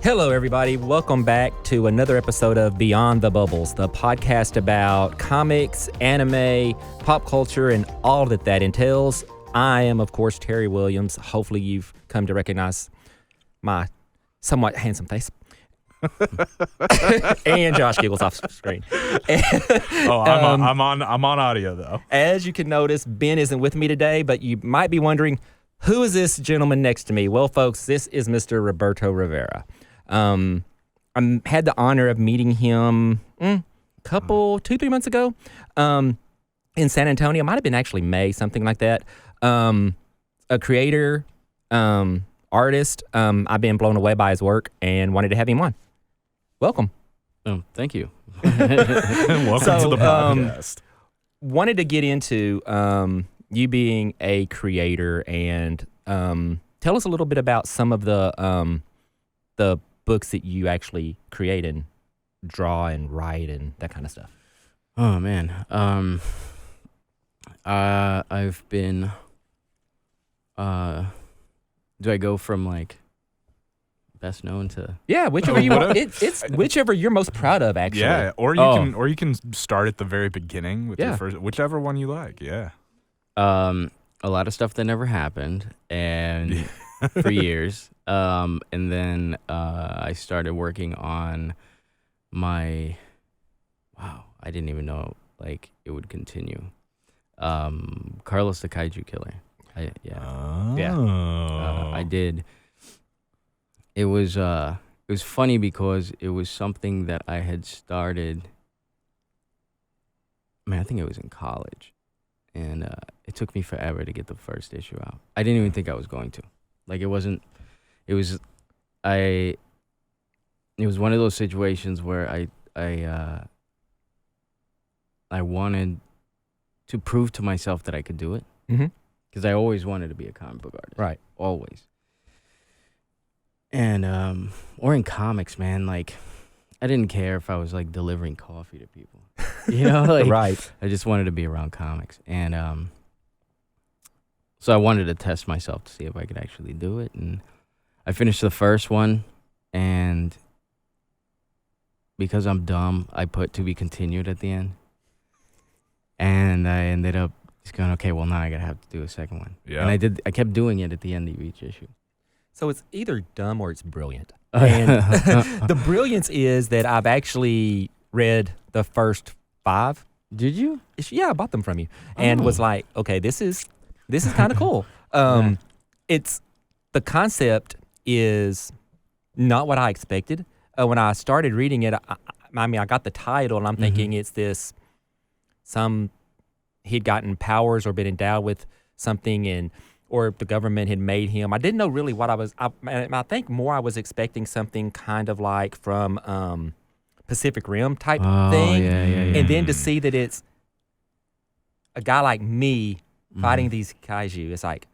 Hello, everybody. Welcome back to another episode of Beyond the Bubbles, the podcast about comics, anime, pop culture, and all that entails. I am, of course, Terry Williams. Hopefully, you've come to recognize my somewhat handsome face. And Josh giggles off screen. I'm on audio though. As you can notice, Ben isn't with me today, but you might be wondering, who is this gentleman next to me? Well, folks, this is Mr. Roberto Rivera. I had the honor of meeting him 2-3 months ago in San Antonio. Might have been actually May, something like that. A creator, artist. I've been blown away by his work and wanted to have him on. Welcome. Oh, thank you. Welcome to the podcast. Wanted to get into you being a creator and tell us a little bit about some of the books that you actually create and draw and write and that kind of stuff. Oh man, I've been. Do I go from like best known to? Yeah, whichever you want. It's whichever you're most proud of, actually. Yeah, or you can start at the very beginning with your first, whichever one you like. Yeah. A lot of stuff that never happened, and for years. And then I started working on my. Wow, I didn't even know like it would continue. Carlos the Kaiju Killer. I did. It was funny because it was something that I had started. I think it was in college, and it took me forever to get the first issue out. I didn't even think I was going to. Like it wasn't. It was one of those situations where I wanted to prove to myself that I could do it. Mm-hmm. Because I always wanted to be a comic book artist. Right. Always. And, or in comics, man, like, I didn't care if I was, like, delivering coffee to people. You know? Like, right. I just wanted to be around comics. And, so I wanted to test myself to see if I could actually do it. And I finished the first one, and because I'm dumb, I put to be continued at the end. And I ended up just going, okay, well, now I gotta have to do a second one. Yeah. And I kept doing it at the end of each issue. So it's either dumb or it's brilliant. And the brilliance is that I've actually read the first 5. Did you? Yeah, I bought them from you, and was like, okay, this is kind of cool. It's the concept is not what I expected. When I started reading it, I got the title, and I'm thinking it's this he'd gotten powers or been endowed with something, or the government had made him. I didn't know really what I think more I was expecting something kind of like from Pacific Rim type thing. Yeah. And then to see that it's a guy like me fighting these kaiju, it's like,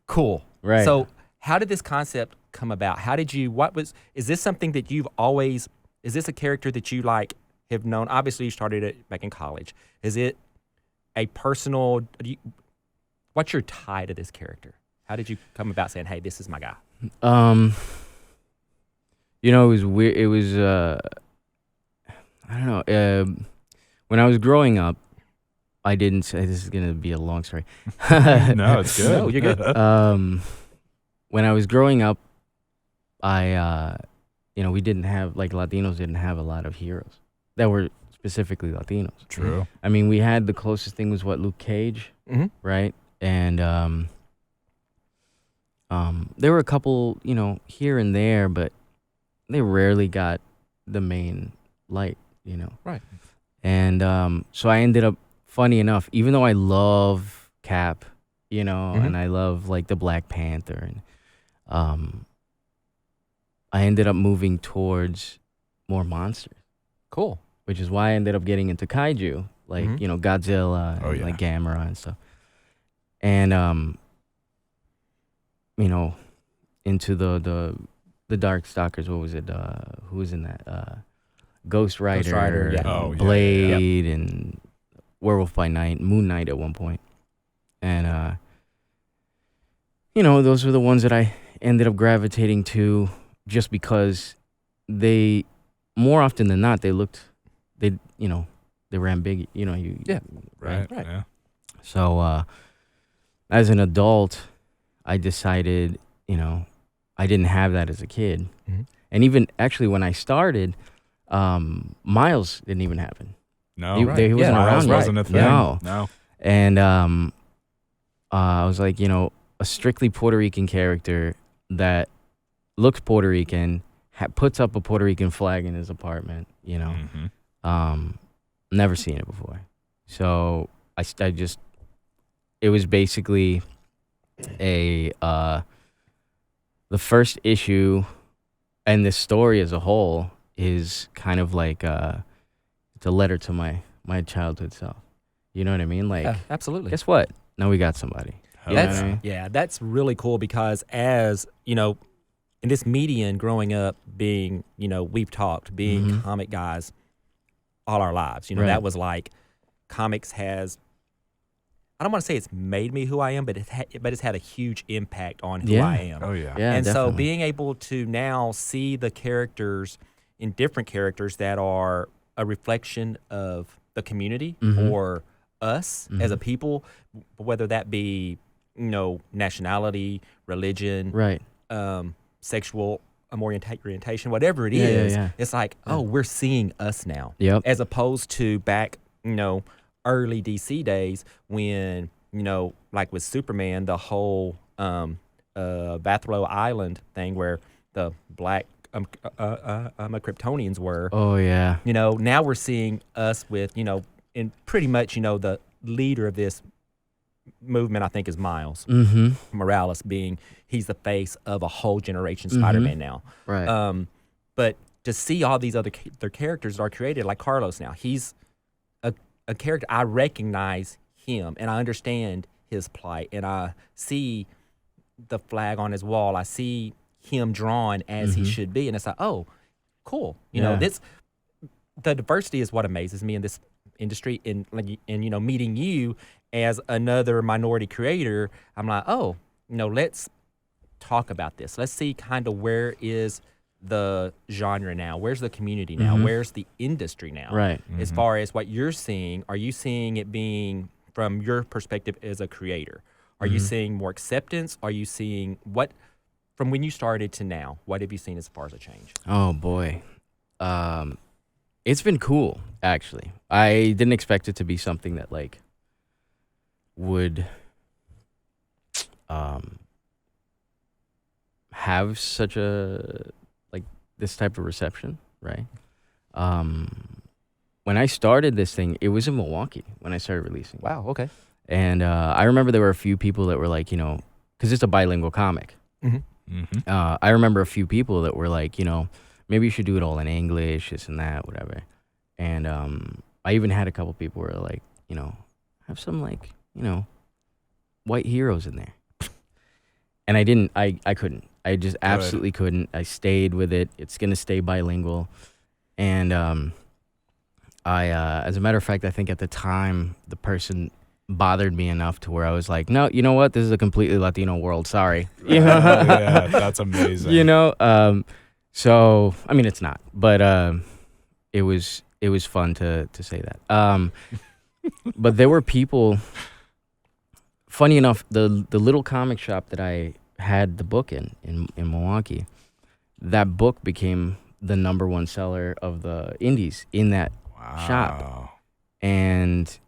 cool. Right. So how did this concept come about? Is this something that you've always, is this a character that you like have known? Obviously you started it back in college. Is it a personal, what's your tie to this character? How did you come about saying, hey, this is my guy? It was weird. It was, I don't know. When I was growing up, I didn't say, this is going to be a long story. No, it's good. No, you're good. When I was growing up, we didn't have, like, Latinos didn't have a lot of heroes that were specifically Latinos. True. I mean, we had the closest thing was Luke Cage, right? And there were a couple, here and there, but they rarely got the main light, Right. And so I ended up, funny enough, even though I love Cap, and I love like the Black Panther, and I ended up moving towards more monsters. Cool. Which is why I ended up getting into kaiju, like, Godzilla, and like Gamera and stuff. And, into the Darkstalkers, what was it? Who was in that? Ghost Rider, Blade, and Werewolf by Night, Moon Knight at one point. And, those were the ones that I ended up gravitating to. just because they, more often than not, they were ambiguous. Right. Right. So as an adult, I decided, I didn't have that as a kid. Mm-hmm. And even actually when I started, Miles didn't even happen. No, He wasn't around Miles yet. wasn't a thing. No. And I was like, a strictly Puerto Rican character that looks Puerto Rican, puts up a Puerto Rican flag in his apartment, never seen it before. So I just, it was basically the first issue, and this story as a whole is kind of like it's a letter to my childhood self. You know what I mean? Like, Yeah, absolutely. Guess what? Now we got somebody. You know what I mean? Yeah, that's really cool because as, in this median growing up being, we've talked, being comic guys all our lives, Right. that was like comics has, I don't want to say it's made me who I am, but it's had a huge impact on who I am. Oh, yeah. Yeah, And so definitely. being able to now see the characters in different characters that are a reflection of the community or us as a people, whether that be, nationality, religion, Right. sexual orientation, whatever it Yeah, is, yeah. it's like, oh, we're seeing us now. Yep. As opposed to back, early DC days when, like with Superman, the whole Bathlow Island thing where the black Kryptonians were. Oh yeah. Now we're seeing us with, in pretty much, the leader of this movement, I think, is Miles Morales, being he's the face of a whole generation Spider-Man now. Right. But to see all these other their characters that are created, like Carlos now, he's a character. I recognize him and I understand his plight, and I see the flag on his wall. I see him drawn as he should be, and it's like, oh, cool. This the diversity is what amazes me in this industry. And meeting you as another minority creator, I'm like, oh, let's talk about this. Let's see kind of where is the genre now? Where's the community now? Where's the industry now? Right. As far as what you're seeing, are you seeing it being from your perspective as a creator? Are you seeing more acceptance? Are you seeing what, from when you started to now, what have you seen as far as a change? Oh boy. It's been cool, actually. I didn't expect it to be something that like would have such a this type of reception, right? When I started this thing, it was in Milwaukee when I started releasing. Wow, okay. And I remember there were a few people that were like, because it's a bilingual comic. I remember a few people that were like, maybe you should do it all in English, this and that, whatever. And I even had a couple people who were like, have some white heroes in there. And I didn't, I couldn't. I just absolutely couldn't. I stayed with it. It's going to stay bilingual. And I, as a matter of fact, I think at the time, the person bothered me enough to where I was like, no, you know what? This is a completely Latino world. Sorry. Yeah, that's amazing. So, I mean, it's not, but it was fun to say that. But there were people, funny enough, the little comic shop that I had the book in Milwaukee, that book became the #1 seller of the indies in that shop. And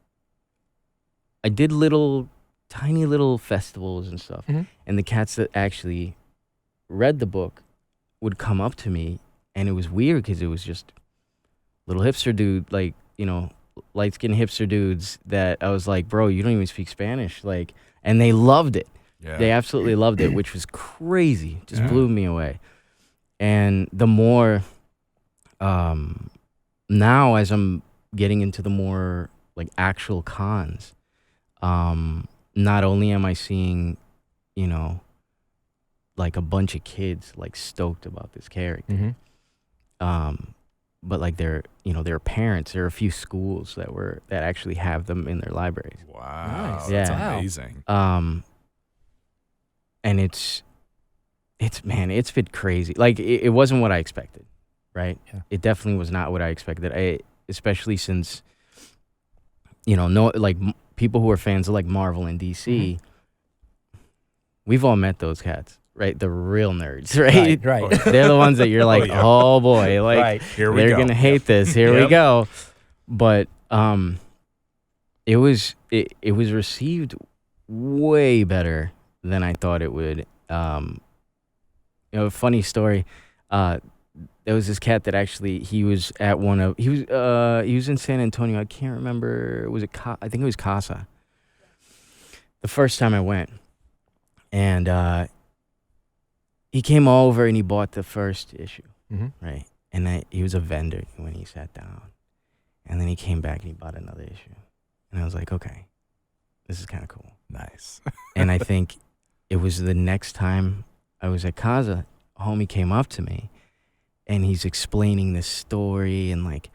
I did tiny little festivals and stuff. And the cats that actually read the book would come up to me, and it was weird because it was just little hipster dude, light-skinned hipster dudes that I was like, bro, you don't even speak Spanish. And they loved it. Yeah. They absolutely loved it, which was crazy. Just blew me away. And the more, now as I'm getting into the more actual cons, not only am I seeing, a bunch of kids stoked about this character, but their parents. There are a few schools that actually have them in their libraries. Wow, Nice. that's Yeah. amazing. And it's it's been crazy. Like it wasn't what I expected, right? Yeah. It definitely was not what I expected. Especially since, people who are fans of like Marvel and DC, we've all met those cats, right? The real nerds, right? Right. They're the ones that you're like, oh boy, like Right. Here we they're go. gonna hate this. Here we Yep. go. But it was received way better than I thought it would. Funny story. There was this cat that actually he was in San Antonio. I can't remember. I think it was Casa. The first time I went, and he came over and he bought the first issue, right? And he was a vendor when he sat down, and then he came back and he bought another issue, and I was like, okay, this is kind of cool. Nice. And I think it was the next time I was at Casa, a homie came up to me, and he's explaining this story and like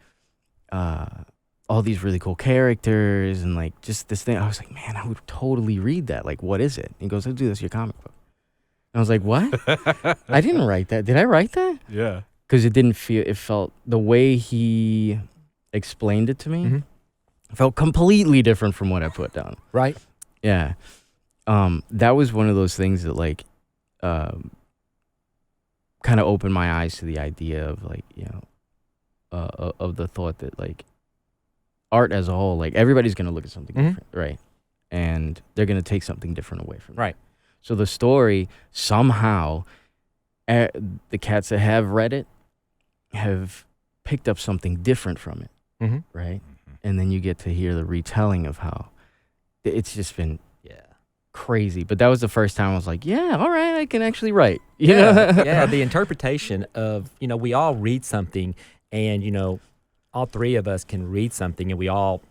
all these really cool characters and like just this thing. I was like, man, I would totally read that. Like, what is it? He goes, oh, dude, that's your comic book. And I was like, what? I didn't write that. Did I write that? Yeah. Because it felt, the way he explained it to me felt completely different from what I put down. Right. Yeah. That was one of those things that like kind of opened my eyes to the idea of like, of the thought that like art as a whole, like everybody's going to look at something different, right? And they're going to take something different away from it. Right. So the story, somehow, the cats that have read it have picked up something different from it, right? And then you get to hear the retelling of how it's just been crazy. But that was the first time I was like, yeah, all right, I can actually write. Yeah, the interpretation of, we all read something, and, all three of us can read something, and we all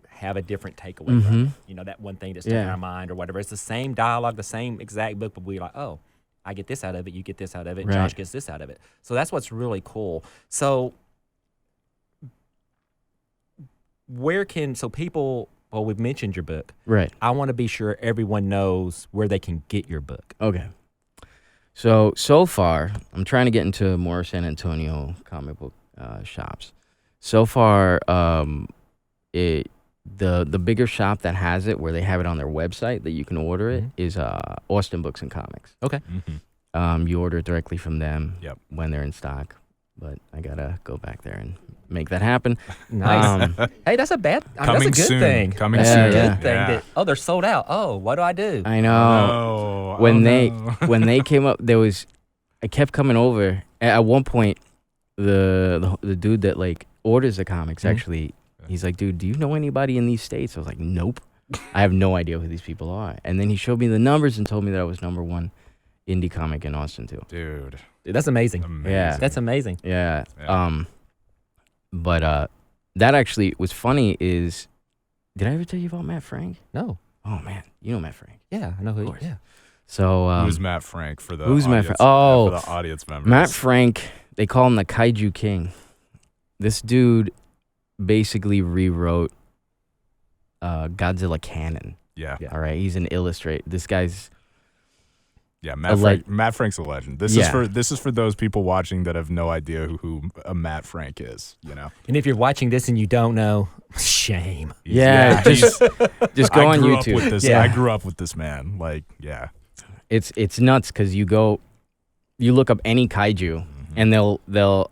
have a different takeaway from it. That one thing that's stuck in our mind or whatever. It's the same dialogue, the same exact book, but we're like, oh, I get this out of it, you get this out of it, Right. Josh gets this out of it. So that's what's really cool. So people, well, we've mentioned your book. Right. I want to be sure everyone knows where they can get your book. Okay. So far, I'm trying to get into more San Antonio comic book shops. So far, the bigger shop that has it, where they have it on their website that you can order it, is Austin Books and Comics. Okay. You order it directly from them when they're in stock, but I gotta go back there and make that happen. Nice. Hey, that's a good thing. Coming That's soon. a good Yeah. thing. That, they're sold out. Oh, what do I do? I know. When they came up, I kept coming over. At one point, the dude that like orders the comics actually, he's like, dude, do you know anybody in these states? I was like, nope. I have no idea who these people are. And then he showed me the numbers and told me that I was #1 indie comic in Austin too. Dude, That's amazing. Yeah. That's amazing. Yeah. Yeah. But that actually was funny. Did I ever tell you about Matt Frank? No. Oh man, you know Matt Frank. Yeah, I know who. course. Yeah. So who's Matt Frank for the who's Matt audience, Frank? Oh, for the audience members? Matt Frank. They call him the Kaiju King. This dude basically rewrote Godzilla canon. Yeah. All right, he's an illustrator. This guy's Matt Frank's a legend. This is for those people watching that have no idea who a Matt Frank is. And if you're watching this and you don't know, shame. just go on YouTube. I grew up with this man. Like, yeah. It's nuts because you look up any kaiju and they'll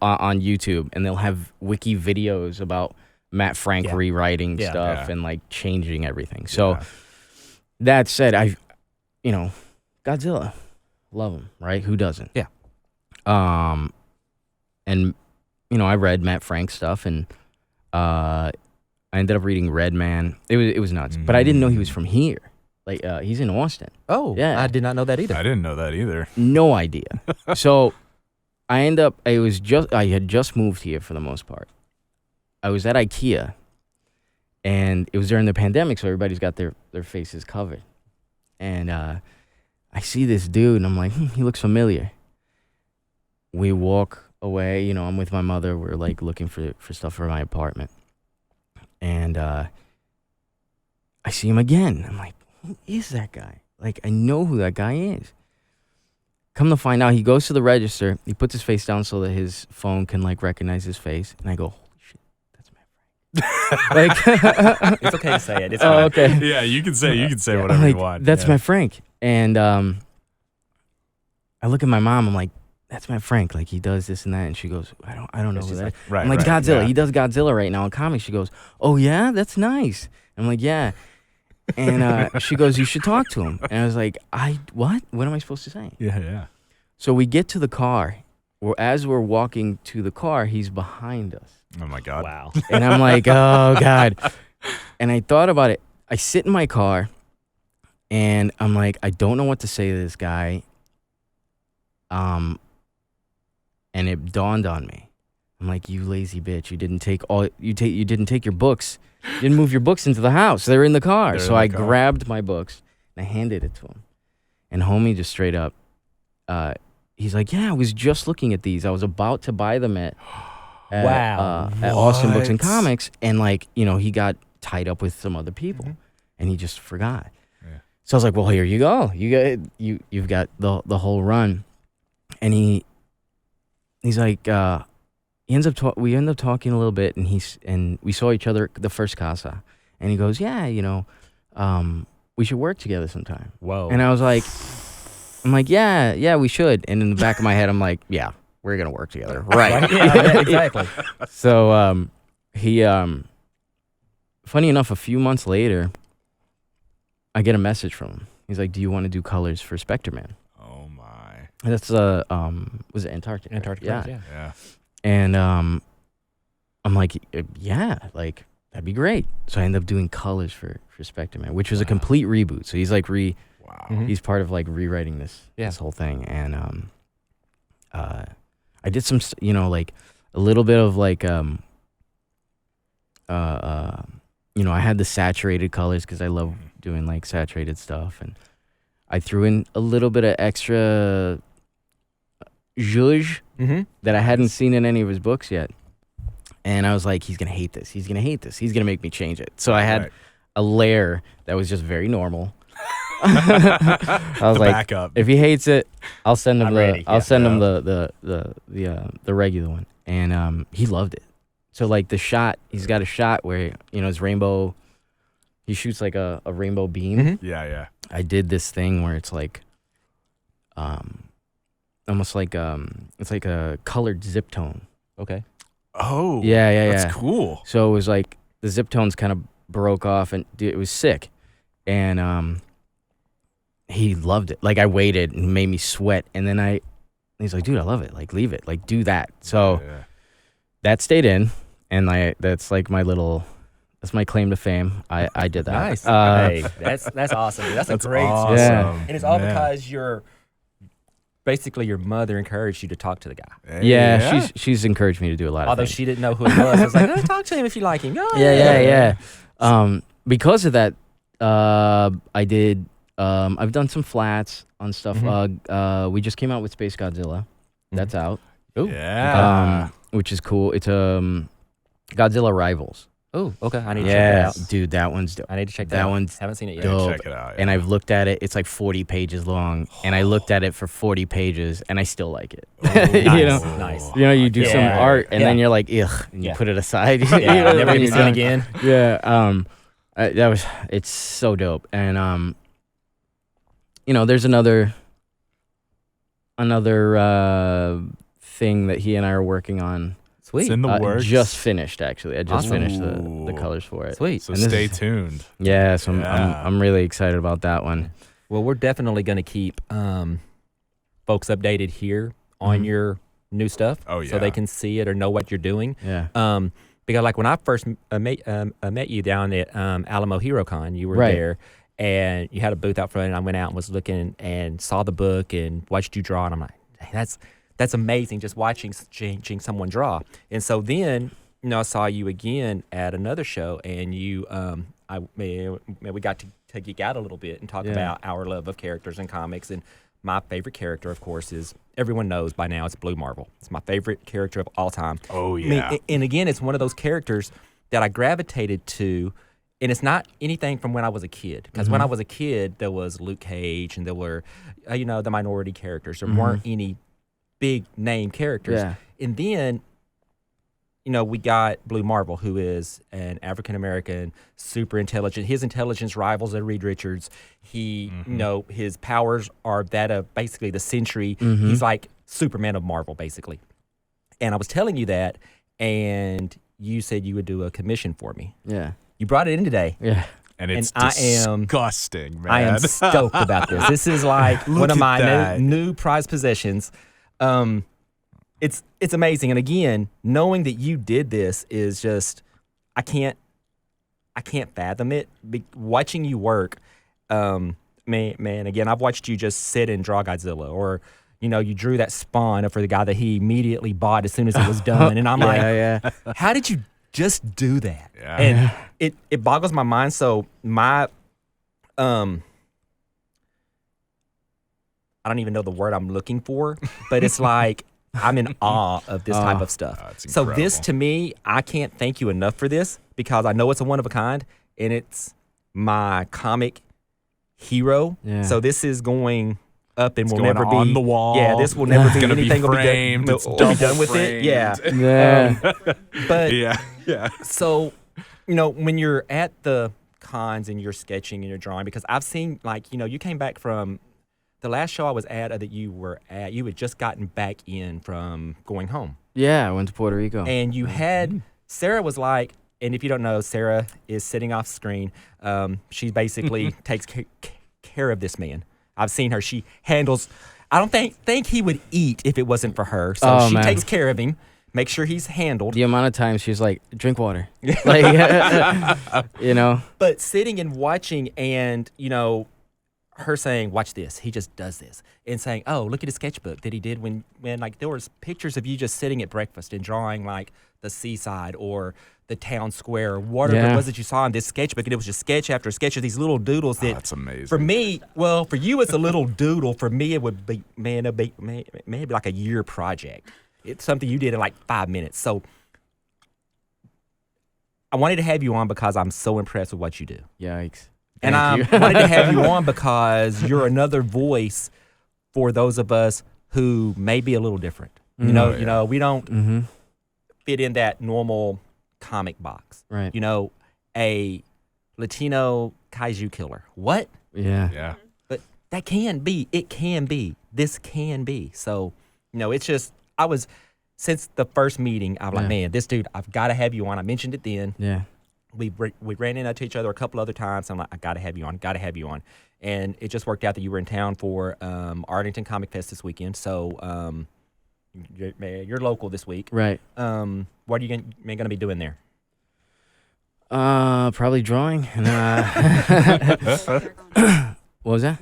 on YouTube and they'll have wiki videos about Matt Frank rewriting stuff and like changing everything. So that said, Godzilla, love him, right? Who doesn't? Yeah. And I read Matt Frank stuff and I ended up reading Red Man. It was nuts, but I didn't know he was from here. Like he's in Austin. Oh, yeah. I did not know that either. I didn't know that either. No idea. So I had just moved here for the most part. I was at IKEA, and it was during the pandemic, so everybody's got their faces covered. And I see this dude, and I'm like, he looks familiar. We walk away. I'm with my mother. We're like looking for stuff for my apartment, and I see him again. I'm like, who is that guy? Like, I know who that guy is. come to find out, he goes to the register. He puts his face down so that his phone can like recognize his face. And I go, holy shit, that's my Frank. Like, it's okay to say it. It's oh, fine. okay. Yeah, you can say whatever you want. That's my Frank. And I look at my mom. I'm like, that's my Frank. Like, he does this and that. And she goes, I don't know who that is. Right, I'm like, right, Godzilla. yeah. He does Godzilla right now in comics. She goes, oh yeah, that's nice. I'm like, yeah. And she goes, you should talk to him. And I was like, what? What am I supposed to say? Yeah. So we get to the car. As we're walking to the car, he's behind us. Oh my God. Wow. And I'm like, oh God. And I thought about it. I sit in my car and I'm like, I don't know what to say to this guy. And it dawned on me. I'm like, you lazy bitch. You didn't take your books. You didn't move your books into the house. They're in the car. So I grabbed my books and I handed it to him. And homie just straight up, he's like, yeah, I was just looking at these. I was about to buy them at Austin Books and Comics. And like, he got tied up with some other people and he just forgot. Yeah. So I was like, well, here you go. You've got the whole run. And he's like, we end up talking a little bit, and we saw each other at the first casa, and he goes, yeah, we should work together sometime. Whoa. And I'm like, yeah, we should. And in the back of my head, I'm like, yeah, we're gonna work together, right? Yeah, exactly. So he, funny enough, a few months later, I get a message from him. He's like, do you want to do colors for Spectre Man? Oh my. That's was it Antarctica? Antarctica, Yeah. And I'm like, yeah, like that'd be great. So I ended up doing colors for Spectre Man, which was a complete reboot. So he's like he's part of like rewriting this whole thing. And I did some, like a little bit of like I had the saturated colors because I love doing like saturated stuff, and I threw in a little bit of extra zhuzh that I hadn't seen in any of his books yet. And I was like, he's going to hate this. He's going to hate this. He's going to make me change it. So I had a layer that was just very normal. I was like, backup. If he hates it, I'll send him the regular one. And he loved it. So like the shot, he's got a shot where, his rainbow, he shoots like a rainbow beam. Yeah. I did this thing where it's like, almost like it's like a colored zip tone. Okay. Oh. Yeah. That's cool. So it was like the zip tones kind of broke off, and it was sick. And he loved it. Like I waited and made me sweat, and then he's like, dude, I love it. Like leave it. Like do that. So that stayed in, and that's like that's my claim to fame. I did that. Nice. Hey, that's awesome. Dude. That's a great story. Yeah. And it's all because basically your mother encouraged you to talk to the guy. Yeah. She's encouraged me to do a lot Although of things. she didn't know who he was. I was like, oh, talk to him if you like him. Oh, yeah. Because of that, I did. I've done some flats on stuff. We just came out with Space Godzilla. That's out. Ooh. Yeah. Which is cool. It's Godzilla Rivals. Oh, okay. I need to check that out. Dude, that one's dope. I need to check that out. One's haven't seen it yet. dope. Check it out. And I've looked at it. It's like 40 pages long. And I looked at it for 40 pages, and I still like it. Nice. You do some art, and then you're like, ugh, and you put it aside. Never gonna be seen again. Yeah. It's so dope. And there's another thing that he and I are working on. Sweet. It's in the works. Just finished, actually. I just Awesome. finished the colors for it. Sweet. So stay tuned. Yeah, so I'm really excited about that one. Well, we're definitely going to keep folks updated here on your new stuff. Oh, yeah. So they can see it or know what you're doing. Yeah. Because like when I first met you down at Alamo HeroCon, you were there. And you had a booth out front, and I went out and was looking and saw the book and watched you draw, and I'm like, hey, that's amazing, just watching someone draw. And so then, I saw you again at another show, and you, we got to geek out a little bit and talk about our love of characters and comics. And my favorite character, of course, is, everyone knows by now, it's Blue Marvel. It's my favorite character of all time. Oh, yeah. And again, it's one of those characters that I gravitated to And it's not anything from when I was a kid. Because when I was a kid, there was Luke Cage and there were, the minority characters. There weren't any big name characters. Yeah. And then, we got Blue Marvel, who is an African-American, super intelligent. His intelligence rivals Reed Richards. He, his powers are that of basically the Sentry. He's like Superman of Marvel, basically. And I was telling you that, and you said you would do a commission for me. Yeah. You brought it in today. Yeah. And it's disgusting, man. I am stoked about this. This is like one of my new prized possessions. It's amazing. And again, knowing that you did this is just, I can't fathom it. Watching you work, man, again, I've watched you just sit and draw Godzilla, or you drew that Spawn for the guy that he immediately bought as soon as it was done. And I'm how did you just do that? Yeah. And it boggles my mind. So I don't even know the word I'm looking for, but it's like I'm in awe of this type of stuff. So this, to me, I can't thank you enough for this, because I know it's a one of a kind, and it's my comic hero. Yeah. So this is going up and will never be on the wall. Yeah, this will never be anything. Be framed. Will be done with it. Yeah. But yeah. So, when you're at the cons and you're sketching and you're drawing, because I've seen, you came back from the last show I was at that you were at. You had just gotten back in from going home. Yeah, I went to Puerto Rico. And you had Sarah was like, and if you don't know, Sarah is sitting off screen. She basically takes care of this man. I've seen her. She handles. I don't think he would eat if it wasn't for her. So she takes care of him, makes sure he's handled. The amount of times she's like, drink water. But sitting and watching, and her saying, watch this, he just does this, and saying, oh, look at his sketchbook that he did when there was pictures of you just sitting at breakfast and drawing the seaside or the town square, or whatever it was that you saw in this sketchbook, and it was just sketch after sketch of these little doodles that, that's amazing. For me, for you it's a little doodle. For me it would be, maybe like a year project. It's something you did in 5 minutes. So I wanted to have you on because I'm so impressed with what you do. Yikes. And I wanted to have you on because you're another voice for those of us who may be a little different. We don't fit in that normal comic box. Right. A Latino kaiju killer. What? Yeah. Yeah. But that can be. It can be. This can be. So, it's just, since the first meeting, I'm like, man, this dude, I've got to have you on. I mentioned it then. Yeah. We ran into each other a couple other times. I'm like, I got to have you on. And it just worked out that you were in town for Arlington Comic Fest this weekend. So you're local this week. Right. What are you going to be doing there? Probably drawing. And, what was that?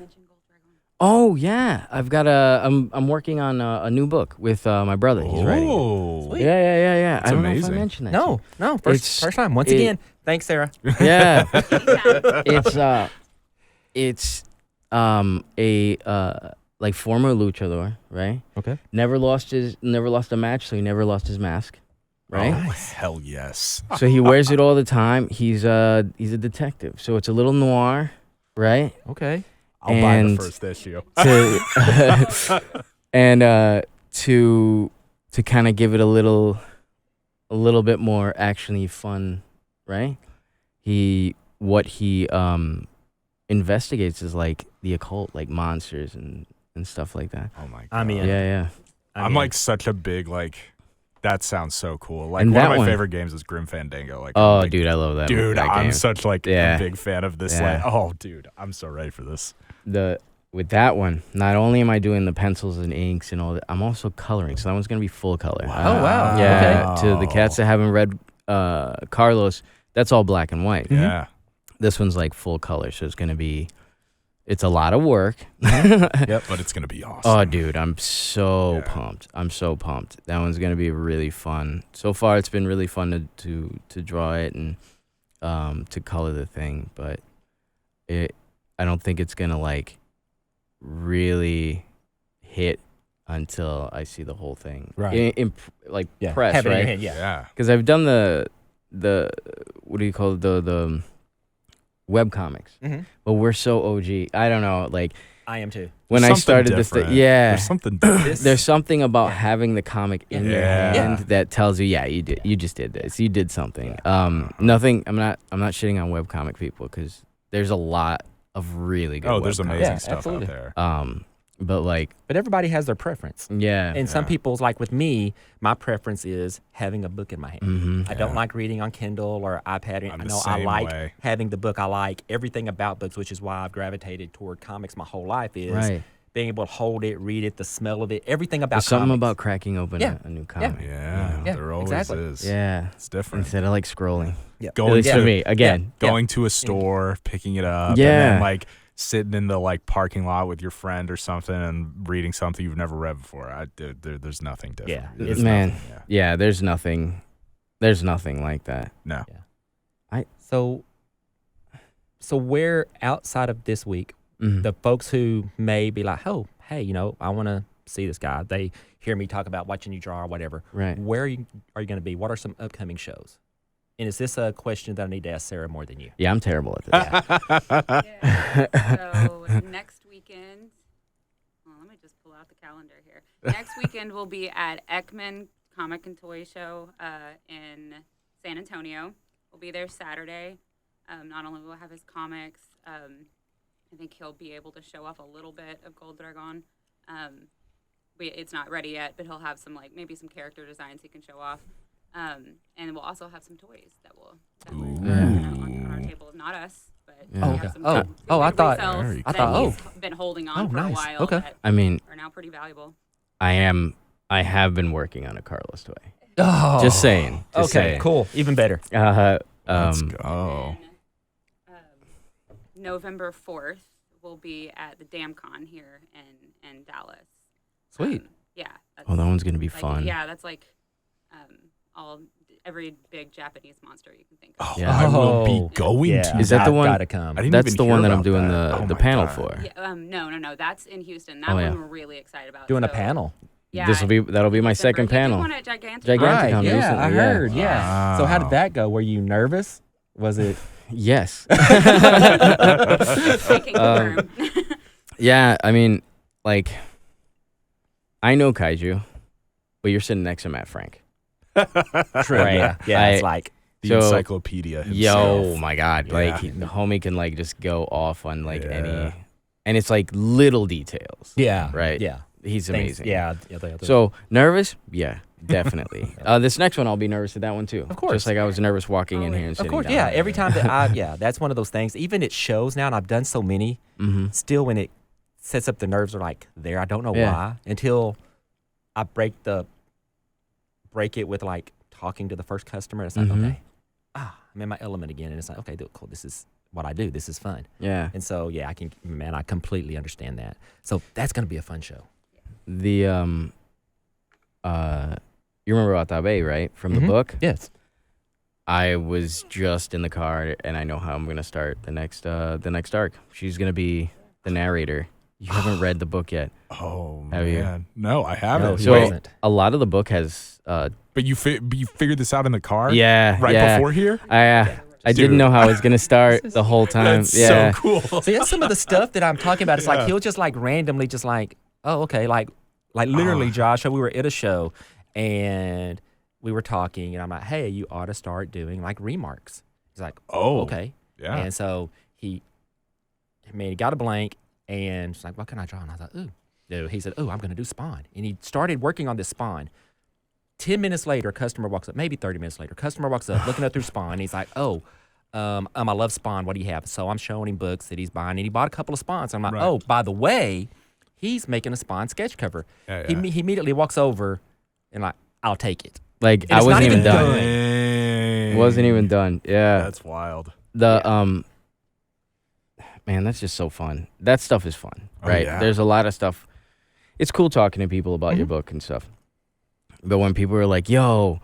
Oh yeah, I've got I'm working on a new book with my brother. He's writing. Oh, yeah. That's I don't amazing. know if I mentioned that. No, first time. Once again, thanks, Sarah. Yeah, it's a former luchador, right? Okay. Never lost a match, so he never lost his mask, right? Oh, hell yes. So he wears it all the time. He's a detective, so it's a little noir, right? Okay. I'll buy the first issue. To kind of give it a little bit more actiony fun, right? What he investigates is the occult, monsters and stuff like that. Oh my god. I mean, Yeah. I'm such a big that sounds so cool. And one of my favorite games is Grim Fandango. Dude, I love that. Dude, that I'm game. such a big fan of this. Yeah. Dude, I'm so ready for this. With that one, not only am I doing the pencils and inks and all that, I'm also coloring. So that one's gonna be full color. Wow. Oh wow. Yeah. Okay. To the cats that haven't read Carlos, that's all black and white. Yeah. This one's full color, so it's a lot of work. Yep. But it's gonna be awesome. Oh, dude, I'm so pumped. That one's gonna be really fun. So far, it's been really fun to draw it and to color the thing, but I don't think it's gonna really hit until I see the whole thing. Right. Press, have it right? in your hand, yeah. Yeah. Because I've done the what do you call it? webcomics. But we're so OG. I don't know, like I am too. when I started this thing, There's something different. there's something about having the comic in your hand Yeah. that tells you, yeah, you just did this. You did something. Nothing. I'm not shitting on webcomic people because there's a lot of really good. There's webcomics. amazing stuff absolutely. out there. But like, But everybody has their preference. yeah, And some people's, like with me, my preference is having a book in my hand. I don't like reading on Kindle or iPad. I'm I the know I same like way. having the book. I like everything about books, which is why I've gravitated toward comics my whole life is right. being able to hold it, read it, the smell of it, everything about There's something comics. about cracking open Yeah. a new comic. Yeah, Yeah, there always exactly. is. Yeah, It's different. instead of like scrolling. Yeah. At Going least to for me, again. going to a store, picking it up, and Yeah. then like sitting in the like parking lot with your friend or something and reading something you've never read before. There's nothing different. Yeah, There's Man, nothing, yeah. yeah, there's nothing like that. No. So where outside of this week, Mhm. the folks who may be like, oh, hey, I want to see this guy. They hear me talk about watching you draw or whatever. Right. Where are you going to be? What are some upcoming shows? And is this a question that I need to ask Sarah more than you? Yeah, I'm terrible at this. Yeah. So next weekend, let me just pull out the calendar here. Next weekend we'll be at Ekman Comic and Toy Show in San Antonio. We'll be there Saturday. Not only will we have his comics, I think he'll be able to show off a little bit of Gold Dragon. It's not ready yet, but he'll have some maybe some character designs he can show off. And we'll also have some toys that we're on our table. Not us, but we Yeah. have some Oh, two oh, I big thought- resales Very I that thought- he's been holding on Oh, for nice. a while Okay. that I mean, are now pretty valuable. I have been working on a Carlos toy. Oh, Just saying. Just okay, saying. cool. Even better. Let's go. And then, November 4th, we'll be at the DamCon here in Dallas. Sweet. Yeah. That's, Oh, that one's gonna be like, fun. Yeah, that's like every big Japanese monster you can think of. Oh, Yeah. I will be Oh, going yeah. to. Is that the I've one- Gotta come. I didn't That's even the hear one that I'm about doing that. Oh the my panel God. for. Yeah, no, that's in Houston. That Oh, one yeah. we're really excited about. Doing a So, panel. Yeah, That'll be my December. second You did panel. one at Gigantic. Gigantic. Right. Con Yeah, recently, I yeah. heard. Yeah. So how did Wow. that go? Were you nervous? Was it? Yes. I can confirm. Yeah, I mean, like, I know Kaiju, but you're sitting next to Matt Frank. True. Right. Yeah. Yeah. I- It's like. The So- encyclopedia himself. Yo, my God. Yeah. Like, the homie can, like, just go off on, like, Yeah. any. And it's, like, little details. Yeah. Right. Yeah. He's Things- amazing. Yeah. So, nervous? Yeah, definitely. This next one, I'll be nervous at that one, too. Of course. Just like I was nervous walking in here and of sitting course. down. Yeah. Every time that that's one of those things. Even at shows now, and I've done so many. Mm-hmm. Still, when it sets up, the nerves are like there. I don't know Yeah. why until I break it with like talking to the first customer. It's like Mhm. okay, I'm in my element again, and it's like okay, cool. This is what I do. This is fun. Yeah. And so I completely understand that. So that's gonna be a fun show. The, you remember Watabe, right? From the Mhm. book? Yes. I was just in the car, and I know how I'm gonna start the next arc. She's gonna be the narrator. You haven't read the book yet. Oh, Have you? man. No, I haven't. No, he So wasn't. a lot of the book has, But you figured this out in the car? yeah, Right yeah. before here? I didn't Dude. know how it was gonna start the whole time. That's Yeah, so cool. See, that's some of the stuff that I'm talking about. It's Yeah. like he'll just like randomly just like, oh, okay, like literally, Josh. So we were at a show and we were talking, and I'm like, hey, you ought to start doing like remarks. He's like, Oh, okay. yeah. And so he got a blank, and she's like, what can I draw? And I thought, ooh. No, he said, oh, I'm going to do Spawn. And he started working on this Spawn. 10 minutes later, a customer walks up, maybe 30 minutes later, customer walks up, looking up through Spawn. And he's like, I love Spawn. What do you have? So I'm showing him books that he's buying, and he bought a couple of Spawns. I'm like, Right. oh, by the way, he's making a Spawn sketch cover. Yeah, He, yeah. he immediately walks over and like, I'll take it. like And I it's not wasn't even even done. done. Dang. Wasn't even done. Yeah. That's wild. The man, that's just so fun. That stuff is fun, Oh, right? yeah. There's a lot of stuff. It's cool talking to people about your Mm-hmm. book and stuff. But when people are like, "Yo,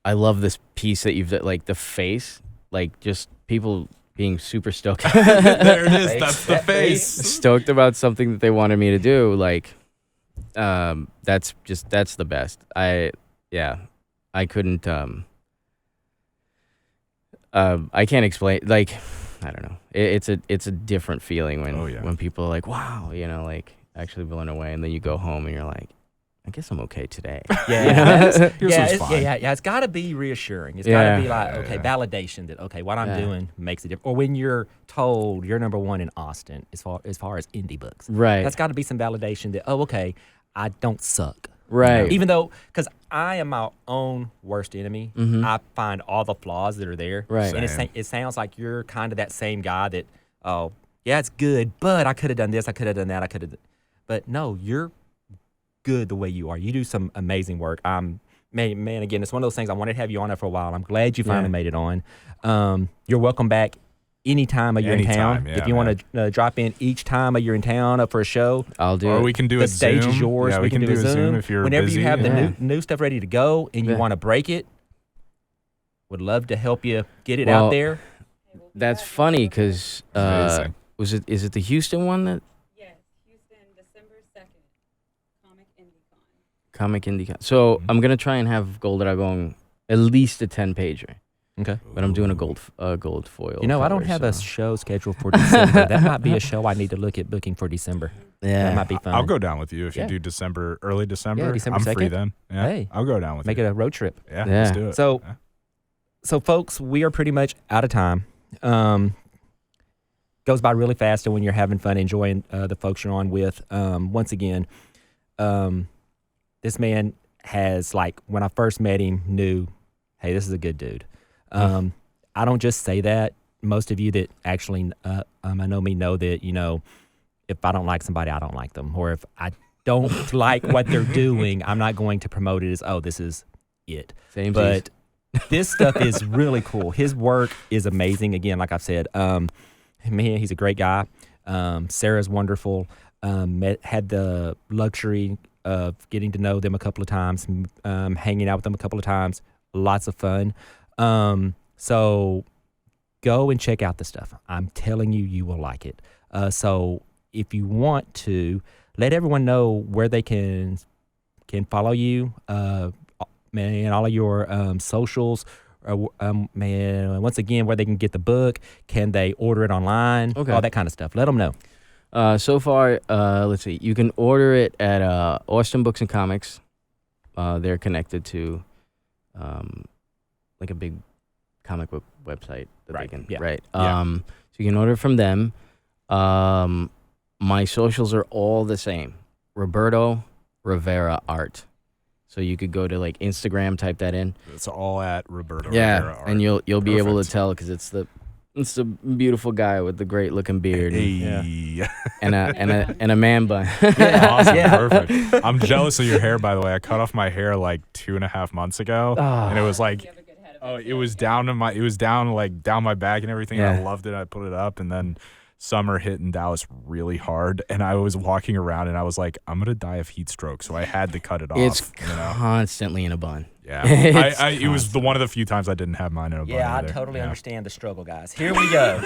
I love this piece that you've done," like the face, like just people being super stoked, There it is. That's the That face. face. stoked about something that they wanted me to do. Like, that's the best. I couldn't. I can't explain. Like, I don't know. It's a different feeling when when people are like, wow, like actually blown away, and then you go home and you're like, I guess I'm okay today. It's got to be reassuring. It's got to be like, validation that, okay, what I'm doing makes a difference. Or when you're told you're number one in Austin as far as indie books. Right. That's got to be some validation that, okay, I don't suck. Right. Even though, because I am my own worst enemy, I find all the flaws that are there. Right. And it sounds like you're kind of that same guy that, oh, yeah, it's good, but I could have done this, I could have done that, But no, you're good the way you are. You do some amazing work. Man, again, it's one of those things I wanted to have you on there for a while. I'm glad you finally made it on. You're welcome back anytime you're in town. If you want to drop in each time you're in town for a show, I'll do it. Or we can do the a stage Zoom. is yours. Yeah, we can do a Zoom if you're whenever busy. you have the new stuff ready to go and you want to break it. Would love to help you get it out there. That's funny because Amazing. is it the Houston one that? Yes, Houston, December 2nd, Comic IndieCon. So I'm gonna try and have Gold going at least a 10-pager. Okay. But I'm doing a gold foil. I don't cover, have a so. show scheduled for December. That might be a show I need to look at booking for December. Yeah. That might be fun. I'll go down with you if you Yeah. do early December. Yeah, December I'm free 2nd. then. Yeah, Hey. I'll go down with Make you. it a road trip. Yeah, Yeah. let's do it. So, Yeah. so folks, we are pretty much out of time. Goes by really fast when you're having fun, enjoying the folks you're on with. Once again, this man has, like, when I first met him, knew, hey, this is a good dude. I don't just say that. Most of you that actually I know me know that, if I don't like somebody, I don't like them. Or if I don't like what they're doing, I'm not going to promote it as, oh, this is it. Same But this stuff is really cool. His work is amazing. Again, like I've said, man, he's a great guy. Sarah's wonderful. Had the luxury of getting to know them a couple of times, hanging out with them a couple of times. Lots of fun. So go and check out the stuff. I'm telling you, you will like it. So if you want to, let everyone know where they can follow you, man, all of your socials. Man, once again, where they can get the book, can they order it online, all that kind of stuff. Let them know. So far, let's see. You can order it at Austin Books and Comics. They're connected to like a big comic book website that they can. Yeah. Right. So you can order from them. My socials are all the same. Roberto Rivera Art. So you could go to like Instagram, type that in. It's all at Roberto Rivera Art. And you'll be able to Perfect. tell because it's the beautiful guy with the great looking beard and a man bun. Awesome, perfect. I'm jealous of your hair, by the way. I cut off my hair like 2.5 months ago, and it was like, it was down to down my back and everything. Yeah. And I loved it. I put it up, and then summer hit in Dallas really hard, and I was walking around, and I was like, I'm gonna die of heat stroke, so I had to cut it off. It's constantly in a bun. Yeah, it was one of the few times I didn't have mine in a bun. Yeah, either. I totally understand the struggle, guys. Here we go.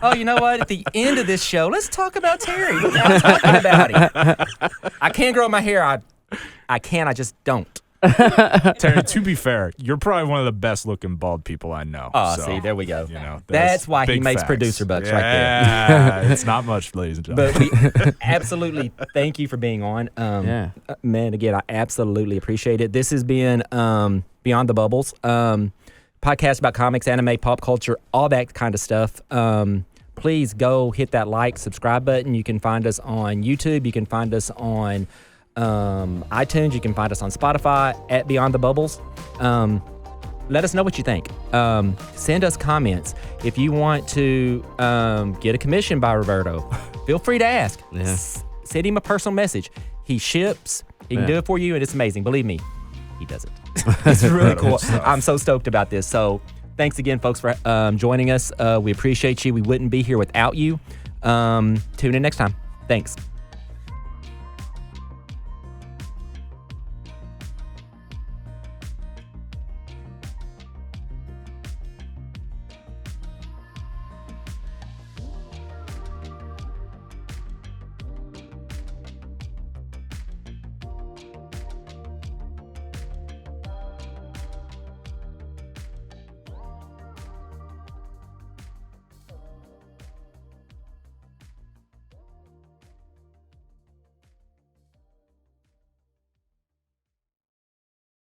Oh, you know what? At the end of this show, let's talk about Terry. We're not talking about him. I can grow my hair. I can. I just don't. Terry, to be fair, you're probably one of the best looking bald people I know. Oh, so, see, there we go. That's why he big makes facts. producer bucks right there. Yeah, it's not much, ladies and gentlemen. But we absolutely thank you for being on. Man, again, I absolutely appreciate it. This has been Beyond the Bubbles, podcast about comics, anime, pop culture, all that kind of stuff. Please go hit that like, subscribe button. You can find us on YouTube. You can find us on iTunes. You can find us on Spotify at Beyond the Bubbles. Let us know what you think. Send us comments. If you want to get a commission by Roberto, feel free to ask. Yeah. Send him a personal message. He ships. He can do it for you, and it's amazing. Believe me, he does it. It's really cool. I'm so stoked about this. So thanks again, folks, for joining us. We appreciate you. We wouldn't be here without you. Tune in next time. Thanks.